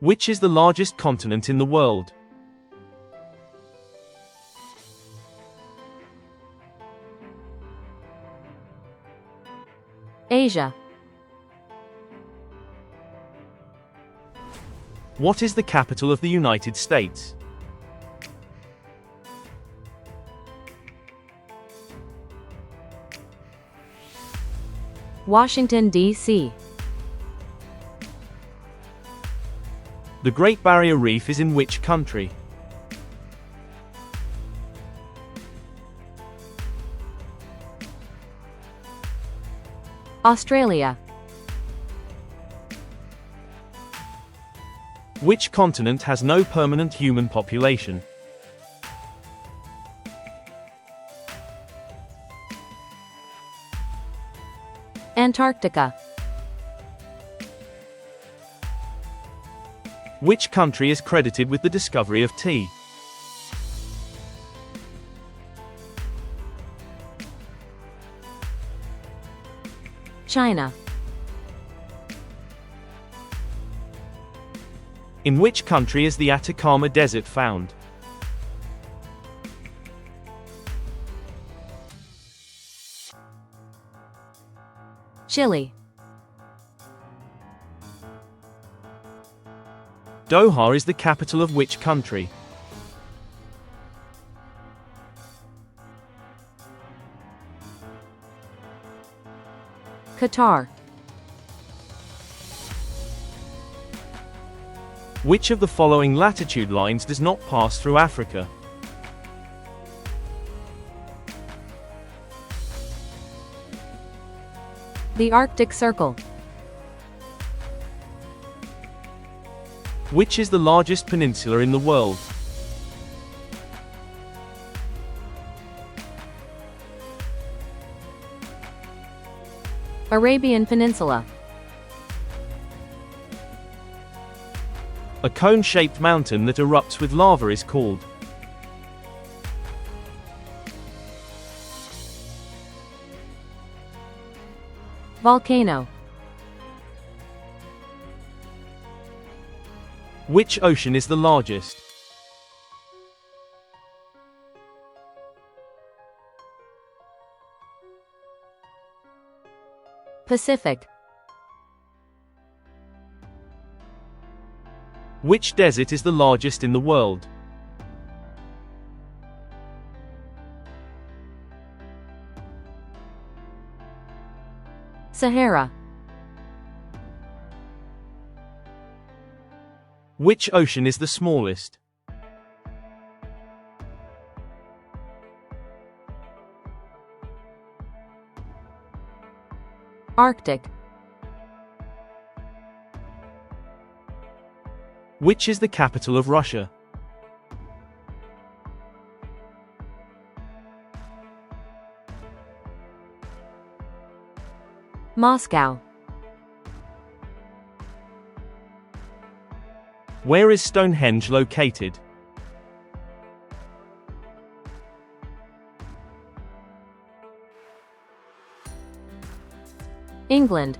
Which is the largest continent in the world? Asia. What is the capital of the United States? Washington, D.C. The Great Barrier Reef is in which country? Australia. Which continent has no permanent human population? Antarctica. Which country is credited with the discovery of tea? China. In which country is the Atacama Desert found? Chile. Doha is the capital of which country? Qatar. Which of the following latitude lines does not pass through Africa? The Arctic Circle. Which is the largest peninsula in the world? Arabian Peninsula. A cone-shaped mountain that erupts with lava is called? Volcano. Which ocean is the largest? Pacific. Which desert is the largest in the world? Sahara. Which ocean is the smallest? Arctic. Which is the capital of Russia? Moscow. Where is Stonehenge located? England.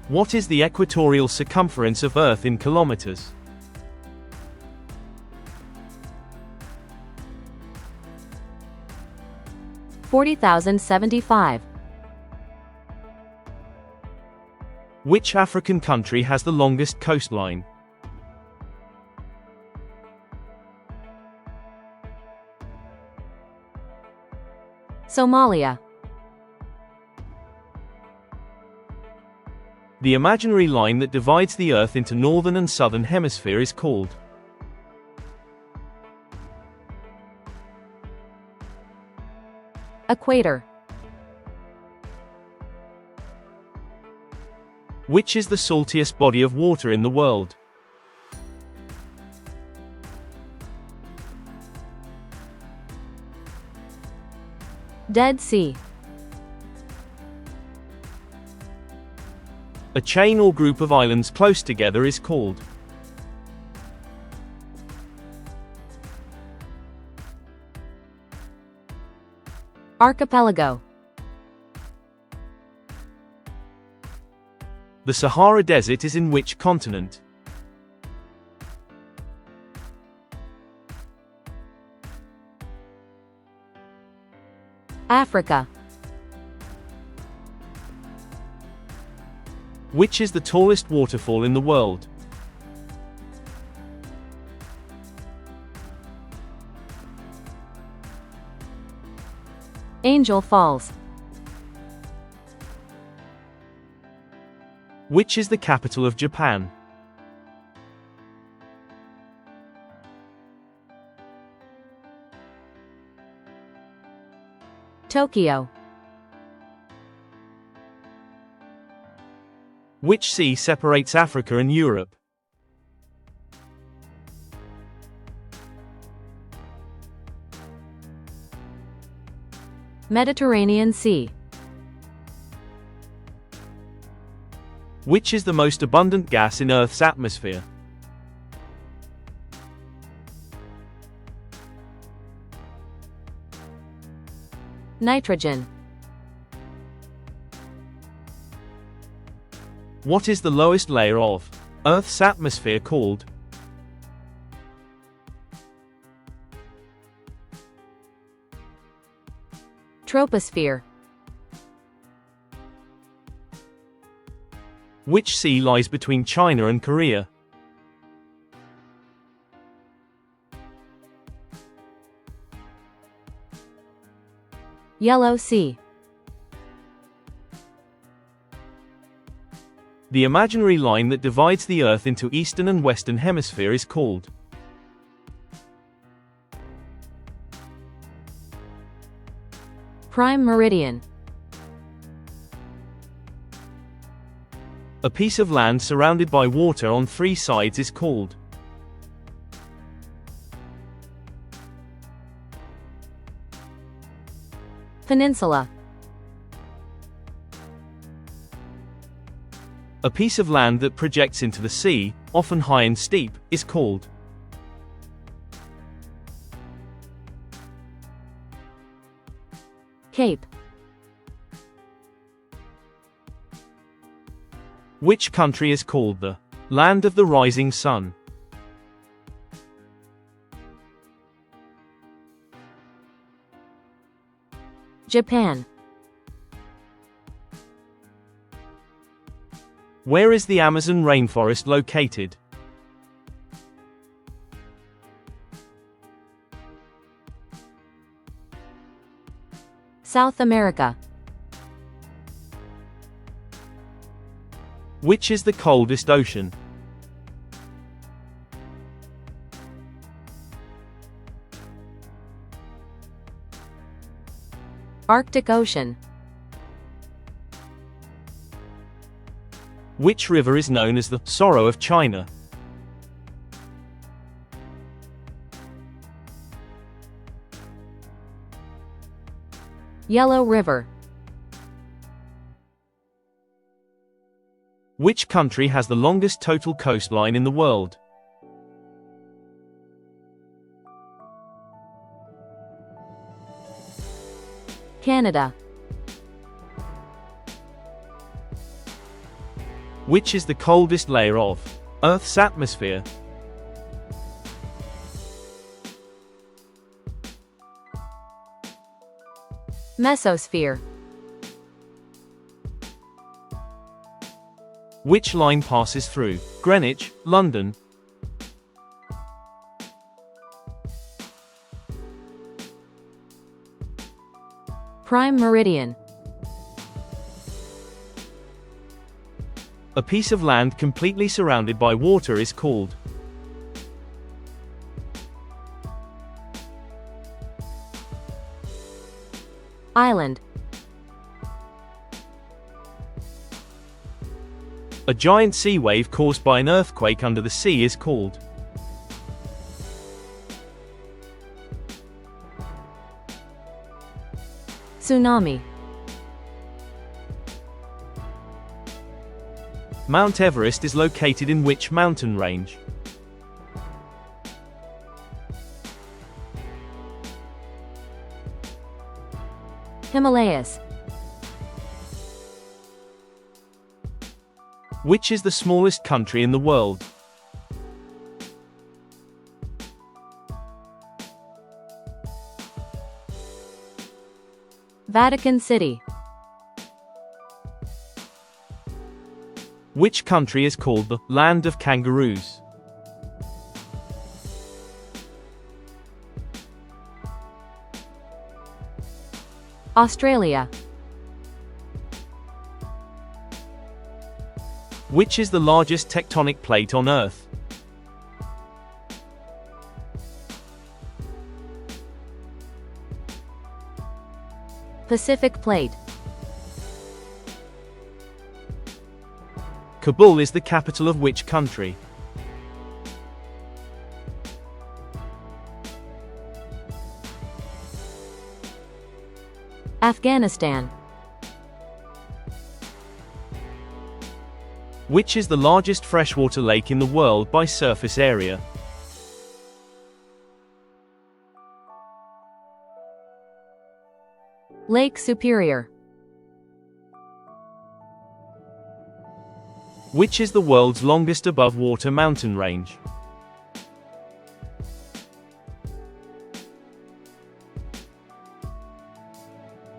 What is the equatorial circumference of Earth in kilometers? $40,075. Which African country has the longest coastline? Somalia. The imaginary line that divides the Earth into northern and southern hemisphere is called? Equator. Which is the saltiest body of water in the world? Dead Sea. A chain or group of islands close together is called? Archipelago. The Sahara Desert is in which continent? Africa. Which is the tallest waterfall in the world? Angel Falls. Which is the capital of Japan? Tokyo. Which sea separates Africa and Europe? Mediterranean Sea. Which is the most abundant gas in Earth's atmosphere? Nitrogen. What is the lowest layer of Earth's atmosphere called? Troposphere. Which sea lies between China and Korea? Yellow Sea. The imaginary line that divides the Earth into Eastern and Western Hemisphere is called? Prime Meridian. A piece of land surrounded by water on three sides is called? Peninsula. A piece of land that projects into the sea, often high and steep, is called? Cape. Which country is called the land of the rising sun? Japan. Where is the Amazon rainforest located? South America. Which is the coldest ocean? Arctic Ocean. Which river is known as the Sorrow of China? Yellow River. Which country has the longest total coastline in the world? Canada. Which is the coldest layer of Earth's atmosphere? Mesosphere. Which line passes through Greenwich, London? Prime Meridian. A piece of land completely surrounded by water is called? Island. A giant sea wave caused by an earthquake under the sea is called? Tsunami. Mount Everest is located in which mountain range? Himalayas. Which is the smallest country in the world? Vatican City. Which country is called the land of kangaroos? Australia. Which is the largest tectonic plate on Earth? Pacific Plate. Kabul is the capital of which country? Afghanistan. Which is the largest freshwater lake in the world by surface area? Lake Superior. Which is the world's longest above-water mountain range?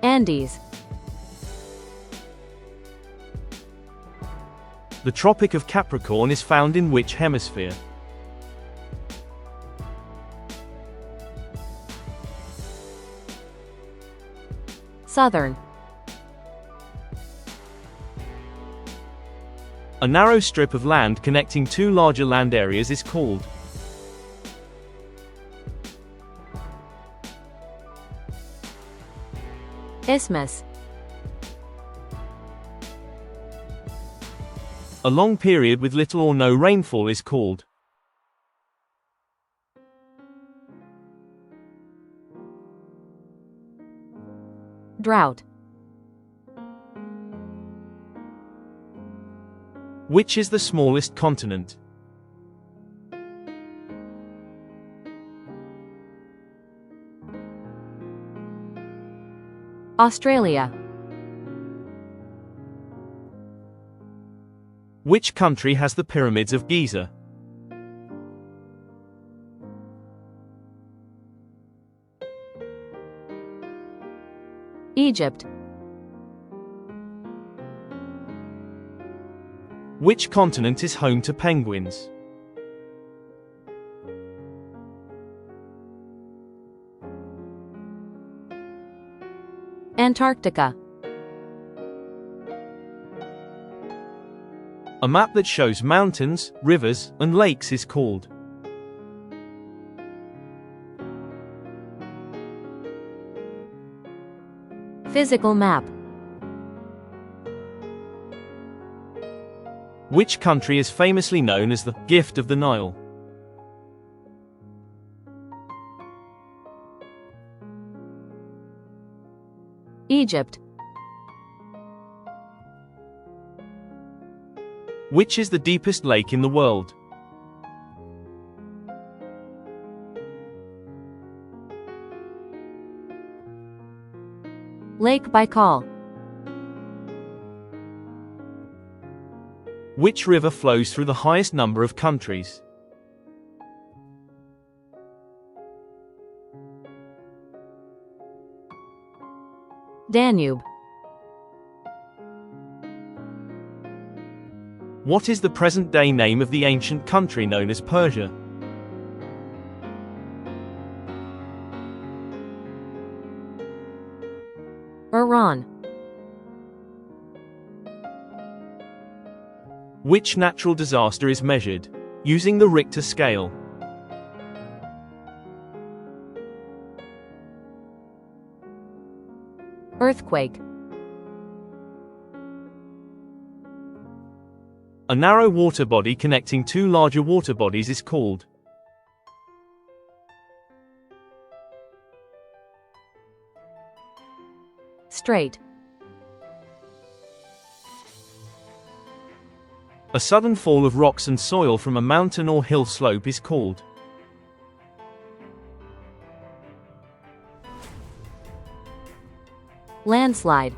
Andes. The Tropic of Capricorn is found in which hemisphere? Southern. A narrow strip of land connecting two larger land areas is called? Isthmus. A long period with little or no rainfall is called? Drought. Which is the smallest continent? Australia. Which country has the pyramids of Giza? Egypt. Which continent is home to penguins? Antarctica. A map that shows mountains, rivers, and lakes is called? Physical map. Which country is famously known as the gift of the Nile? Egypt. Which is the deepest lake in the world? Lake Baikal. Which river flows through the highest number of countries? Danube. What is the present-day name of the ancient country known as Persia? Iran. Which natural disaster is measured using the Richter scale? Earthquake. A narrow water body connecting two larger water bodies is called? Strait. A sudden fall of rocks and soil from a mountain or hill slope is called? Landslide.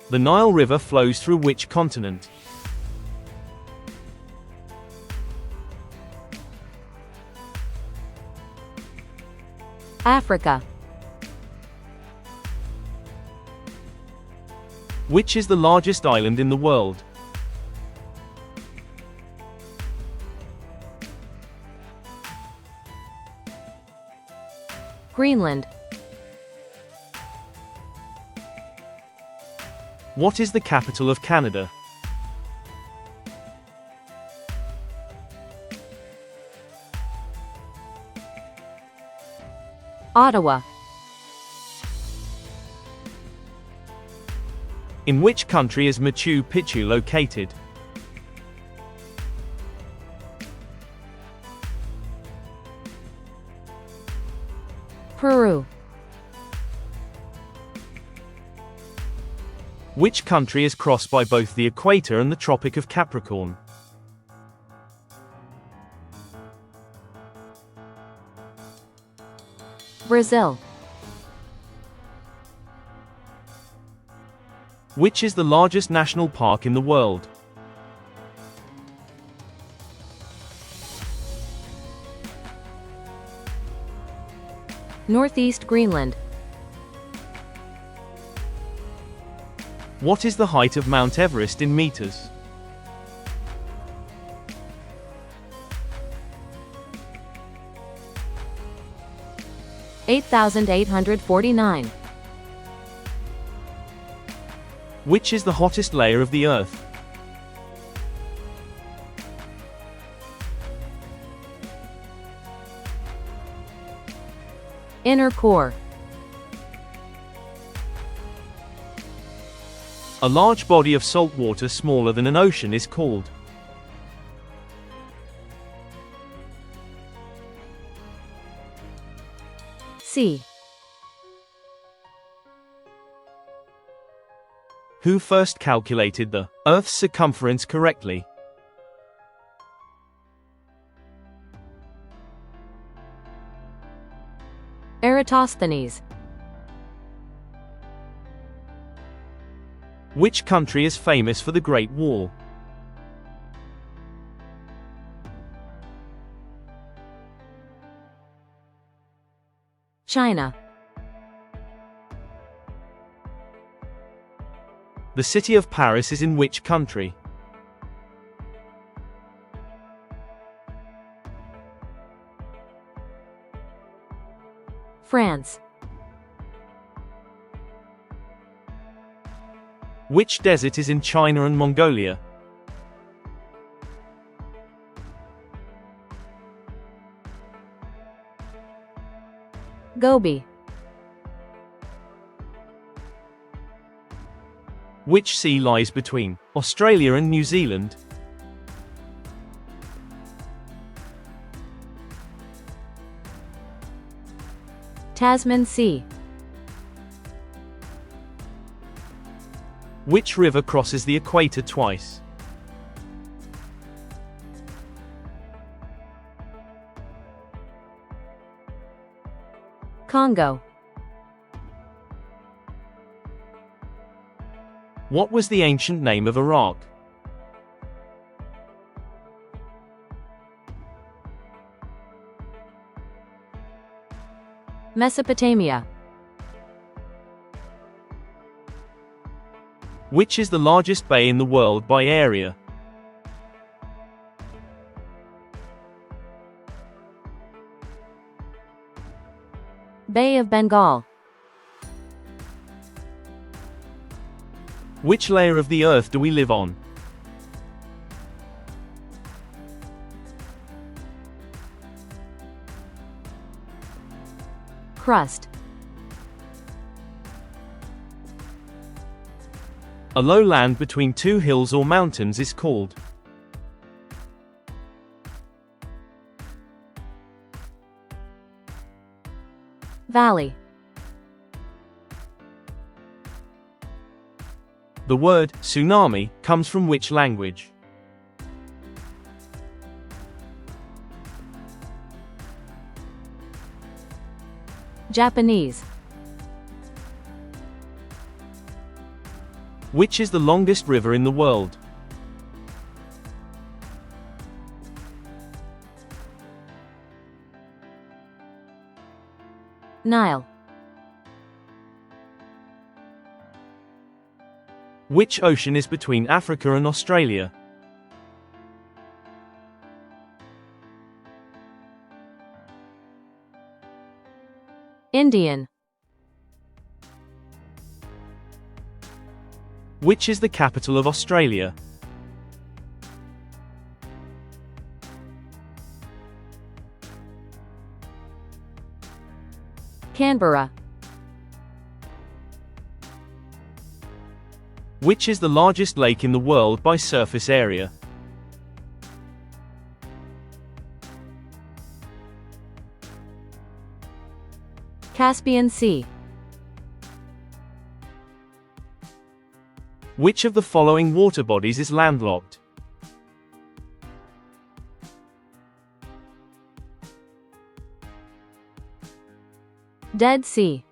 The Nile River flows through which continent? Africa. Which is the largest island in the world? Greenland. What is the capital of Canada? Ottawa. In which country is Machu Picchu located? Peru. Which country is crossed by both the equator and the Tropic of Capricorn? Brazil. Which is the largest national park in the world? Northeast Greenland. What is the height of Mount Everest in meters? (8,849). Which is the hottest layer of the Earth? Inner core. A large body of salt water smaller than an ocean is called? Sea. Who first calculated the Earth's circumference correctly? Eratosthenes. Which country is famous for the Great Wall? China. The city of Paris is in which country? France. Which desert is in China and Mongolia? Gobi. Which sea lies between Australia and New Zealand? Tasman Sea. Which river crosses the equator twice? Congo. What was the ancient name of Iraq? Mesopotamia. Which is the largest bay in the world by area? Bay of Bengal. Which layer of the Earth do we live on? Crust. A low land between two hills or mountains is called? Valley. The word tsunami comes from which language? Japanese. Which is the longest river in the world? Nile. Which ocean is between Africa and Australia? Indian. Which is the capital of Australia? Canberra. Which is the largest lake in the world by surface area? Caspian Sea. Which of the following water bodies is landlocked? Dead Sea.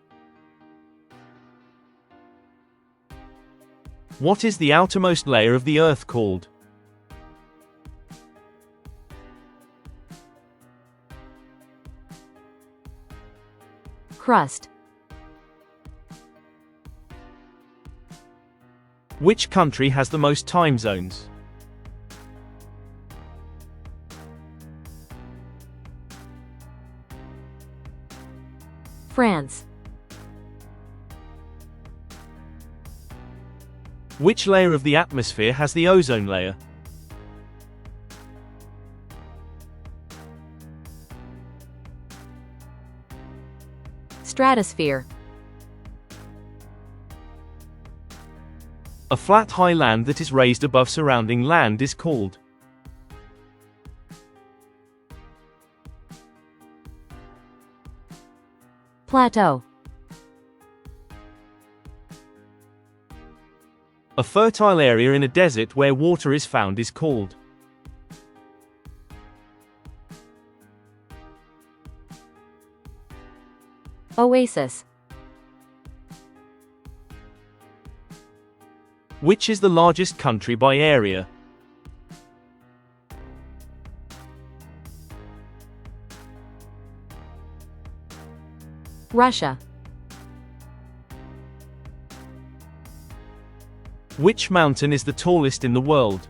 What is the outermost layer of the Earth called? Crust. Which country has the most time zones? France. Which layer of the atmosphere has the ozone layer? Stratosphere. A flat high land that is raised above surrounding land is called? Plateau. A fertile area in a desert where water is found is called? Oasis. Which is the largest country by area? Russia. Which mountain is the tallest in the world?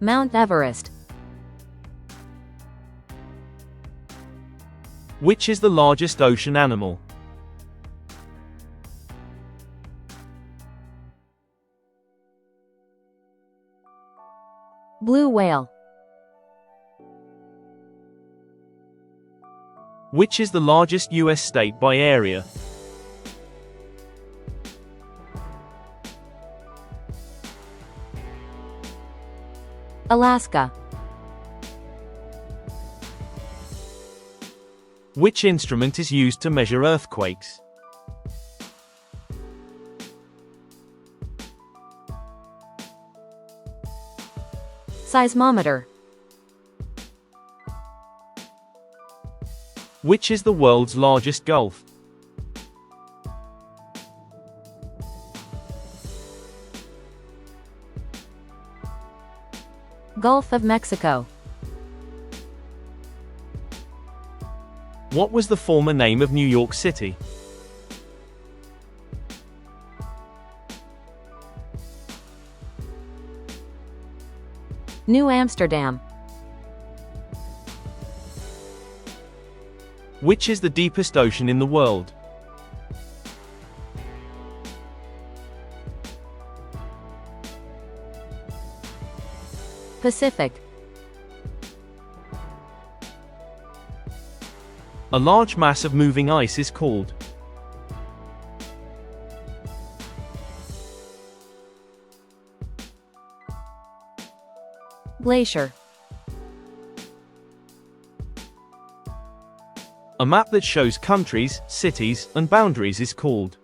Mount Everest. Which is the largest ocean animal? Blue whale. Which is the largest U.S. state by area? Alaska. Which instrument is used to measure earthquakes? Seismometer. Which is the world's largest gulf? Gulf of Mexico. What was the former name of New York City? New Amsterdam. Which is the deepest ocean in the world? Pacific. A large mass of moving ice is called? Glacier. A map that shows countries, cities, and boundaries is called?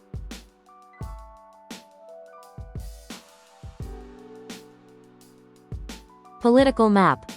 Political map.